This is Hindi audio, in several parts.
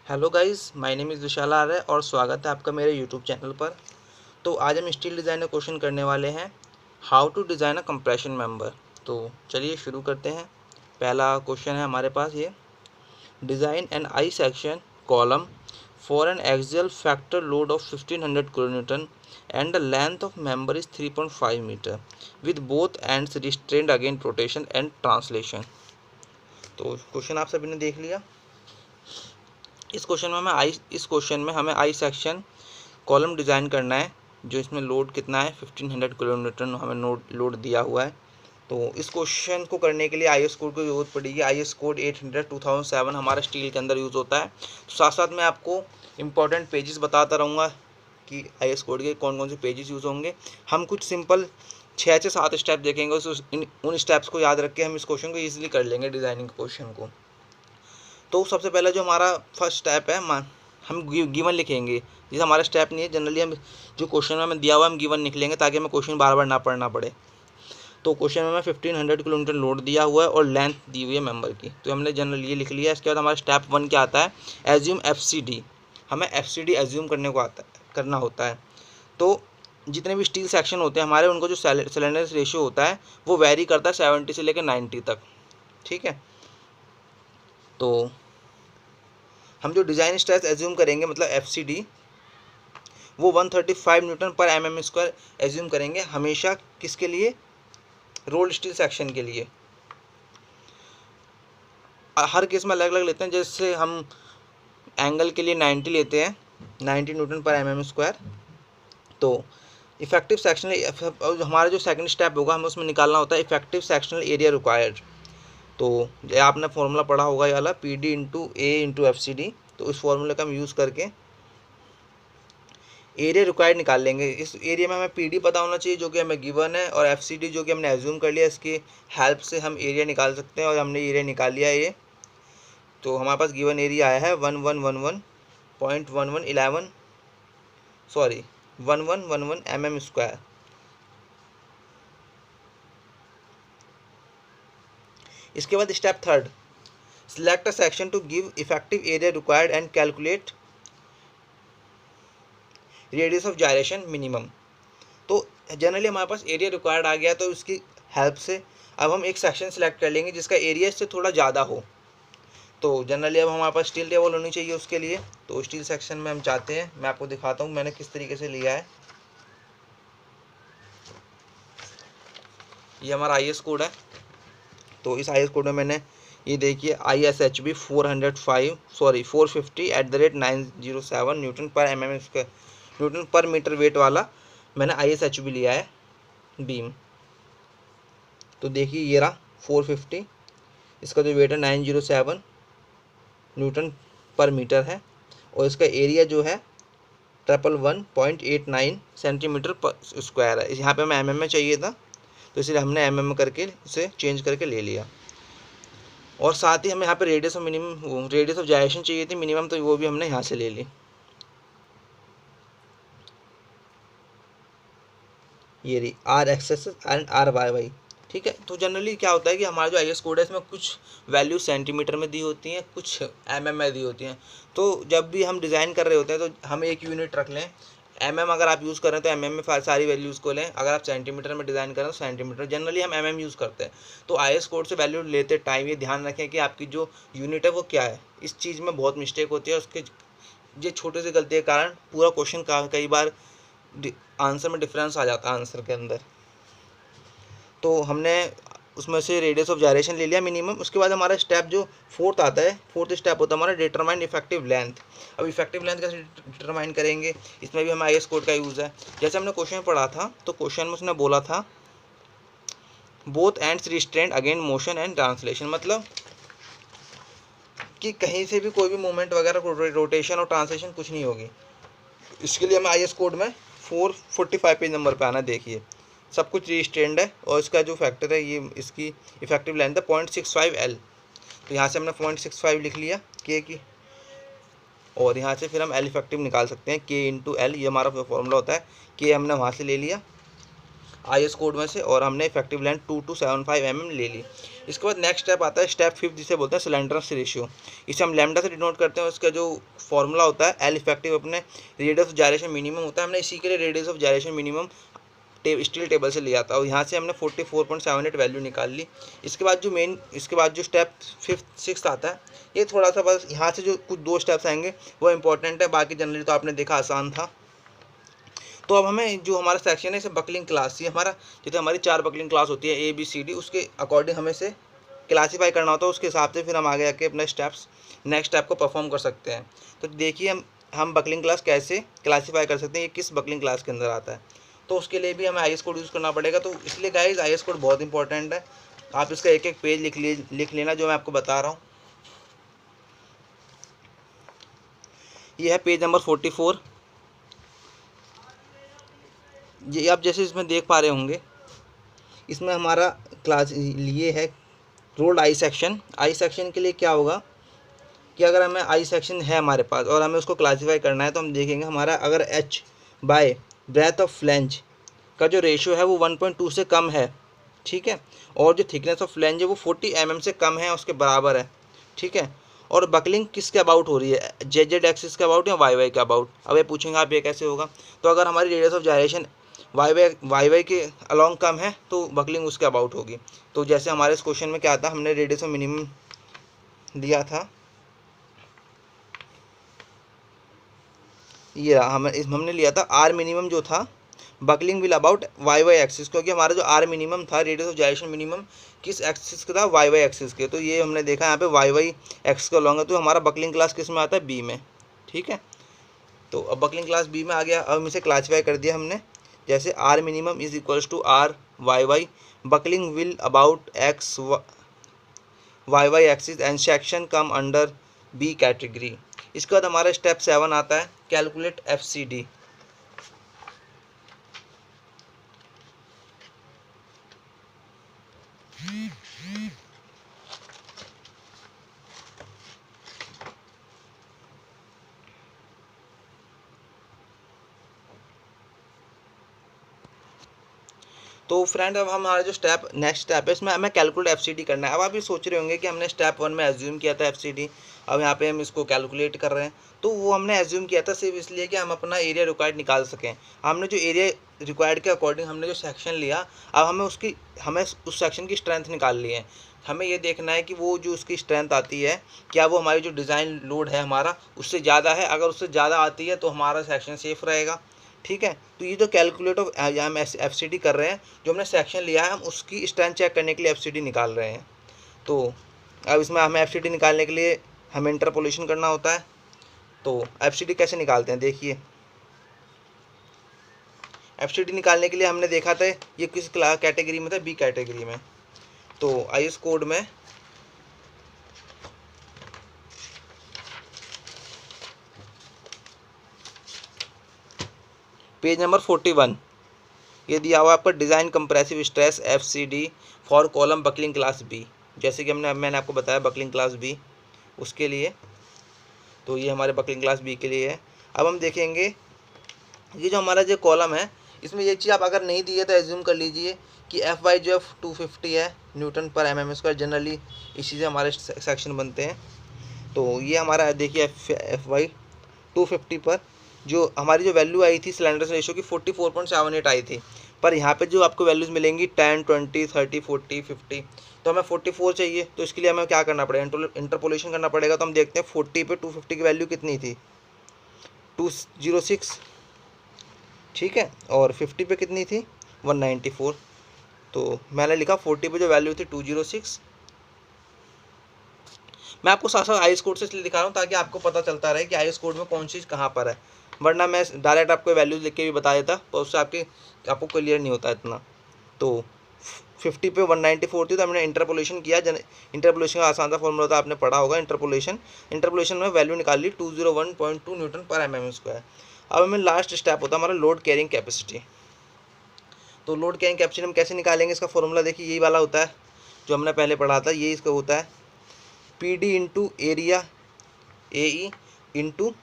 Hello guys, my name is Vishal Arya और स्वागत है आपका मेरे यूट्यूब चैनल पर। तो आज हम स्टील डिज़ाइन का क्वेश्चन करने वाले हैं, how to design a compression member. तो चलिए शुरू करते हैं। पहला क्वेश्चन है हमारे पास ये, design an I section column for an axial factor load of 1500 kN and the length of member is 3.5 metre with both ends restrained against rotation and translation. तो क्वेश्चन आप सभी ने देख लिया। इस क्वेश्चन में हमें आई सेक्शन कॉलम डिज़ाइन करना है, जो इसमें लोड कितना है 1500 kN हमें लोड दिया हुआ है। तो इस क्वेश्चन को करने के लिए आई एस कोड की जरूरत पड़ेगी। आई एस कोड 800 2007 हमारा स्टील के अंदर यूज़ होता है। तो साथ साथ मैं आपको इम्पोर्टेंट पेजेस बताता रहूँगा कि आई एस कोड के कौन कौन से पेजेस यूज़ होंगे। हम कुछ सिंपल 6 से 7 स्टेप देखेंगे, उन स्टेप्स को याद रख के हम इस क्वेश्चन को ईजिली कर लेंगे, डिज़ाइनिंग क्वेश्चन को। तो सबसे पहले जो हमारा फर्स्ट स्टेप है, हम गिवन लिखेंगे। जैसे हमारा स्टेप नहीं है, जनरली हम जो क्वेश्चन में हमें दिया हुआ है हम गिवन लिख लेंगे ताकि हमें क्वेश्चन बार बार ना पढ़ना पड़े। तो क्वेश्चन में हमें 1500 kN लोड दिया हुआ है और लेंथ दी हुई है मेंबर की, तो हमने जनरली ये लिख लिया। इसके बाद हमारा स्टेप 1 क्या आता है, एज्यूम FCD। हमें FCD एज्यूम करना होता है। तो जितने भी स्टील सेक्शन होते हैं हमारे, उनको जो स्लैंडरनेस रेशियो होता है वो वेरी करता है 70 से लेकर 90 तक। ठीक है, तो हम जो डिज़ाइन स्ट्रेस एज्यूम करेंगे मतलब FCD, वो 135 न्यूटन पर mm² एज्यूम करेंगे हमेशा। किसके लिए? रोल्ड स्टील सेक्शन के लिए। हर केस में अलग अलग लेते हैं। जैसे हम एंगल के लिए 90 लेते हैं, 90 न्यूटन पर mm²। तो इफेक्टिव सेक्शनल, हमारा जो सेकंड स्टेप होगा हमें उसमें निकालना होता है इफेक्टिव सेक्शनल एरिया रिक्वायर्ड। तो आपने फॉर्मूला पढ़ा होगा ये वाला, PD × A × FCD। तो इस फॉर्मूले का हम यूज़ करके एरिया रिक्वायर्ड निकाल लेंगे। इस एरिया में हमें PD पता होना चाहिए जो कि हमें गिवन है, और FCD जो कि हमने एज्यूम कर लिया, इसकी हेल्प से हम एरिया निकाल सकते हैं। और हमने एरिया निकाल लिया ये। तो हमारे पास गिवन एरिया आया है 1111.11 mm²। इसके बाद step third, select a section two give effective area required and calculate radius of gyration minimum. तो जनरली हमारे पास एरिया रिक्वायर्ड आ गया, तो इसकी हेल्प से अब हम एक सेक्शन सेलेक्ट कर लेंगे जिसका एरिया इससे थोड़ा ज़्यादा हो। तो जनरली अब हमारे पास स्टील टेबल होनी चाहिए उसके लिए। तो स्टील सेक्शन में हम चाहते हैं, मैं आपको दिखाता हूँ मैंने किस तरीके से लिया है। ये हमारा IS कोड है। तो इस IS कोड में मैंने ये देखिए ISHB 450 न्यूटन पर mm² न्यूटन पर मीटर वेट वाला मैंने ISHB लिया है बीम। तो देखिए ये रहा 450, इसका जो वेट है 907 न्यूटन पर मीटर है, और इसका एरिया जो है 111.89 सेंटीमीटर पर स्क्वायर है। यहाँ पे हमें mm में चाहिए था, तो इसलिए हमने mm करके उसे चेंज करके ले लिया। और साथ ही हमें यहाँ पे रेडियस ऑफ जायरेशन चाहिए थी मिनिमम, तो वो भी हमने यहाँ से ले ली। ये रही RXS एंड RYY। ठीक है, तो जनरली क्या होता है कि हमारा जो IS कोड है इसमें कुछ वैल्यू सेंटीमीटर में दी होती हैं, कुछ mm में दी होती हैं। तो जब भी हम डिज़ाइन कर रहे होते हैं तो हम एक यूनिट रख लें। अगर आप यूज़ कर रहे हैं तो mm में सारी वैल्यूज़ को लें। अगर आप सेंटीमीटर में डिज़ाइन कर रहे हैं तो सेंटीमीटर, जनरली हम mm यूज़ करते हैं। तो IS कोड से वैल्यू लेते टाइम ये ध्यान रखें कि आपकी जो यूनिट है वो क्या है। इस चीज़ में बहुत मिस्टेक होती है, उसके ये छोटे से गलती के कारण पूरा क्वेश्चन कई बार आंसर में डिफरेंस आ जाता है आंसर के अंदर। तो हमने उसमें से रेडियस ऑफ जायरेशन ले लिया मिनिमम। उसके बाद हमारा स्टेप जो फोर्थ स्टेप होता है हमारा, डिटरमाइन इफेक्टिव लेंथ। अब इफेक्टिव लेंथ कैसे डिटरमाइन करेंगे, इसमें भी हमें IS कोड का यूज़ है। जैसे हमने क्वेश्चन में पढ़ा था, तो क्वेश्चन में उसने बोला था both ends restrained against motion and translation, मतलब कि कहीं से भी कोई भी मूवमेंट वगैरह, रोटेशन और ट्रांसलेशन कुछ नहीं होगी। इसके लिए हमें IS कोड में 445 पेज नंबर पे आना। देखिए सब कुछ रिस्ट्रेंड है, और इसका जो फैक्टर है ये इसकी इफेक्टिव लेंथ है 0.65 L। तो यहाँ से हमने 0.65 लिख लिया K की, और यहाँ से फिर हम L इफेक्टिव निकाल सकते हैं K × L। ये हमारा फॉर्मूला होता है, K हमने वहाँ से ले लिया। IS कोड में से, और हमने इफेक्टिव लेंथ 2275 mm ले ली। इसके बाद नेक्स्ट स्टेप आता है स्टेप 5, जिसे बोलते हैं स्लेंडरनेस रेशियो। इसे हम लैम्डा से डिनोट करते हैं। उसका जो फॉर्मूला होता है एल इफेक्टिव अपने रेडियस ऑफ जायरेशन मिनिमम होता है, हमने इसी के लिए radius of gyration minimum steel table से लिया था और यहाँ से हमने 44.78 वैल्यू निकाल ली। इसके बाद जो स्टेप 6 आता है, ये थोड़ा सा बस यहाँ से जो कुछ 2 स्टेप्स आएंगे वो इंपॉर्टेंट है, बाकी जनरली तो आपने देखा आसान था। तो अब हमें जो हमारा सेक्शन है इसे बकलिंग क्लास, ये हमारा जैसे हमारी 4 बकलिंग क्लास होती है ABCD, उसके अकॉर्डिंग हमें से क्लासीफाई करना होता है। उसके हिसाब से फिर हम आगे आके अपने नेक्स्ट स्टेप को परफॉर्म कर सकते हैं। तो देखिए हम बकलिंग क्लास कैसे क्लासीफाई कर सकते हैं, ये किस बकलिंग क्लास के अंदर आता है। तो उसके लिए भी हमें IS कोड यूज़ करना पड़ेगा। तो इसलिए गाइस IS कोड बहुत इंपॉर्टेंट है। आप इसका एक एक पेज लिख लेना जो मैं आपको बता रहा हूँ। ये है पेज नंबर 44। ये आप जैसे इसमें देख पा रहे होंगे, इसमें हमारा क्लास लिए है rolled I section. I section के लिए क्या होगा कि अगर हमें आई सेक्शन है हमारे पास और हमें उसको क्लासीफाई करना है, तो हम देखेंगे हमारा अगर h bye breath of flange का जो रेशियो है वो 1.2 से कम है, ठीक है, और जो थिकनेस ऑफ फ्लैंज है वो 40 mm से कम है, उसके बराबर है, ठीक है। और बकलिंग किसके अबाउट हो रही है, जेड एक्सिस के अबाउट या वाई के अबाउट। अब ये पूछेंगे आप ये कैसे होगा, तो अगर हमारी रेडियस ऑफ जायरेशन वाई के अलॉन्ग कम है तो बकलिंग उसके अबाउट होगी। तो जैसे हमारे इस क्वेश्चन में क्या था, हमने रेडियस ऑफ मिनिमम लिया था, ये हमने लिया था आर मिनिमम जो था buckling will about y axis, क्योंकि हमारा जो आर मिनिमम था रेडियस ऑफ जायरेशन मिनिमम किस एक्सिस का था, वाई एक्सिस के। तो ये हमने देखा यहाँ पे वाई एक्सिस का लॉन्ग है, तो हमारा बकलिंग क्लास किस में आता है, बी में, ठीक है। तो अब बकलिंग क्लास बी में आ गया। अब हम इसे क्लासीफाई कर दिया हमने, जैसे r minimum is equals to r y buckling will about x y axis and section come under b category. इसके बाद हमारा स्टेप 7 आता है कैलकुलेट FCD। तो फ्रेंड अब हमारा जो नेक्स्ट स्टेप है इसमें हमें कैलकुलेट FCD करना है। अब आप ये सोच रहे होंगे कि हमने स्टेप 1 में एज्यूम किया था FCD, अब यहाँ पे हम इसको कैलकुलेट कर रहे हैं। तो वो हमने एज्यूम किया था सिर्फ इसलिए कि हम अपना एरिया रिक्वायर्ड निकाल सकें। हमने जो एरिया रिक्वायर्ड के अकॉर्डिंग हमने जो सेक्शन लिया, अब हमें उस सेक्शन की स्ट्रेंथ निकालनी है। हमें ये देखना है कि वो जो उसकी स्ट्रेंथ आती है क्या वो हमारी जो डिज़ाइन लोड है हमारा उससे ज़्यादा है। अगर उससे ज़्यादा आती है तो हमारा सेक्शन सेफ रहेगा, ठीक है। तो ये जो कैलकुलेट ऑफ हम FCD कर रहे हैं, जो हमने सेक्शन लिया है हम उसकी स्ट्रेंथ चेक करने के लिए FCD निकाल रहे हैं। तो अब इसमें हमें FCD निकालने के लिए हमें इंटरपोलेशन करना होता है। तो FCD कैसे निकालते हैं, देखिए FCD निकालने के लिए हमने देखा था ये किस कैटेगरी में था, बी कैटेगरी में। तो IS कोड में पेज नंबर 41 ये दिया हुआ आपका design compressive stress FCD for column buckling class b. जैसे कि मैंने आपको बताया बकलिंग क्लास बी उसके लिए, तो ये हमारे बकलिंग क्लास बी के लिए है। अब हम देखेंगे ये जो हमारा जो कॉलम है इसमें ये चीज़ आप अगर नहीं दी है तो एज्यूम कर लीजिए कि FY जो 250 है न्यूटन पर mm²। जनरली इसी से हमारे सेक्शन बनते हैं। तो ये हमारा देखिए FY 250 पर जो हमारी जो वैल्यू आई थी स्लेंडरनेस रेशियो की 44.78 आई थी, पर यहाँ पे जो आपको वैल्यूज़ मिलेंगी 10, 20, 30, 40, 50, तो हमें 44 चाहिए। तो इसके लिए हमें क्या करना पड़ेगा, इंटरपोलेशन करना पड़ेगा। तो हम देखते हैं 40 पे 250 की वैल्यू कितनी थी, 206, ठीक है, और 50 पे कितनी थी, 194। तो मैंने लिखा 40 पे जो वैल्यू थी 206। मैं आपको साथ साथ IS कोड से इसलिए दिखा रहा हूँ ताकि आपको पता चलता रहे कि IS कोड में कौन चीज़ कहाँ पर है, वरना मैं डायरेक्ट आपको वैल्यूज़ लिख के भी बता देता तो उससे आपको क्लियर नहीं होता इतना। तो 50 पे 194 थी, तो हमने इंटरपोलेशन किया। इंटरपोलेशन का आसान सा फॉर्मूला था, आपने पढ़ा होगा। इंटरपोलेशन में वैल्यू निकाल ली 201.2 न्यूटन पर mm²। अब हमें लास्ट स्टेप होता है हमारा लोड कैरिंग कैपेसिटी। तो लोड कैरिंग कैपेसिटी हम कैसे निकालेंगे, इसका फॉर्मूला देखिए यही वाला होता है जो हमने पहले पढ़ा था। ये इसका होता है PD into area AE into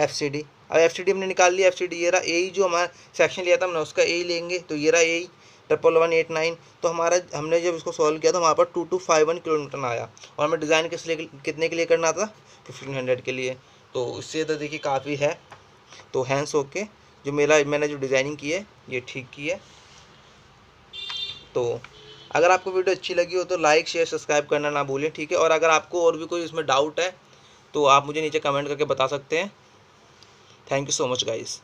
FCD। अब FCD हमने निकाल लिया, FCD ये रहा, ए जो हमारा सेक्शन लिया था हमने उसका ए लेंगे, तो ये रहा ए 1189। तो हमारा हमने जब इसको सॉल्व किया तो हमारे पास 2251 किलोमीटर आया, और हमें डिज़ाइन कितने के लिए करना था, 1500 के लिए। तो इससे तो देखिए काफ़ी है। तो हैंस ओके, जो मैंने जो डिज़ाइनिंग की है ये ठीक की है। तो अगर आपको वीडियो अच्छी लगी हो तो लाइक शेयर सब्सक्राइब करना ना भूलें, ठीक है। और अगर आपको और भी कोई इसमें डाउट है तो आप मुझे नीचे कमेंट करके बता सकते हैं। Thank you so much guys.